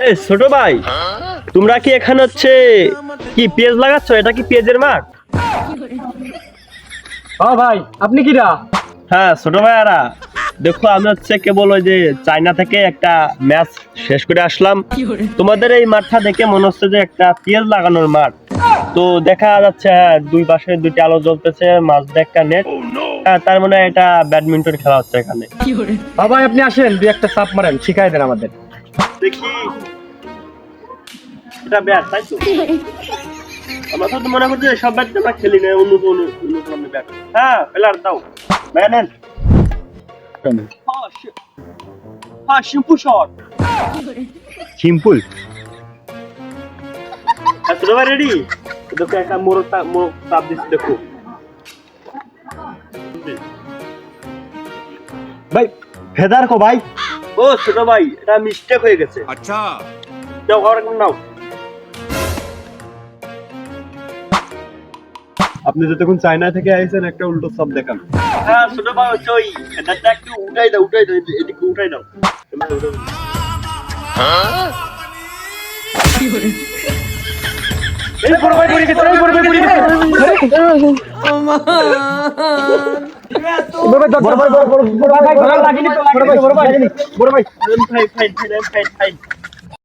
এ ছোট ভাই, তোমরা কি এখানে হচ্ছে কি পেঁয়াজ লাগাচ্ছ? এটা কি পেঁয়াজের মাঠ? হ্যাঁ ভাই, আপনি কিরা? হ্যাঁ ছোট ভাইয়ারা, দেখো আমি হচ্ছে কেবল ওই যে চায়না থেকে একটা ম্যাচ শেষ করে আসলাম। তোমাদের এই মাঠটা দেখে মনে হচ্ছে যে একটা পেঁয়াজ লাগানোর মাঠ। তো দেখা যাচ্ছে হ্যাঁ, দুই পাশে দুইটা আলো জ্বলতেছে, মাঝ দিয়ে একটা নেট। হ্যাঁ, তার মানে এটা ব্যাডমিন্টন খেলা হচ্ছে এখানে। হ্যাঁ ভাই, আপনি আসেন, দুই একটা চাপ মারেন, শিখাই দেন আমাদের। দেখি এটা ব্যাট, তাই তো? আমরা তো মনে করছি সব ব্যাট আমরা খেলি না, অন্য কোনো ব্যাট। হ্যাঁ প্লেয়ার দাও, ব্যাট নেন। হ্যাঁ সিম্পল শট। সিম্পল। ছোট ভাই রেডি? দেখো একটা মোড়ক চাপ দিচ্ছি, দেখো ভাই ফেদার কো ভাই। ও ছোট ভাই, এটা মিস্টেক হয়ে গেছে। अच्छा যাও ঘরে নাও। আপনি যতক্ষণ চায়না থেকে আইছেন একটা উল্টো সব দেখান। হ্যাঁ ছোট ভাই, হচ্ছে ওই এটা একটু উঠাই দাও, এদিকে উঠাই দাও। এই বড় ভাই পড়ে গেছে, এই বড় ভাই পড়ে গেছে। বড় ভাই, বড় ভাই, বড় ভাই, লাগিনি তো, বড় ভাই, বড় ভাই, বড় ভাই। ফাইন।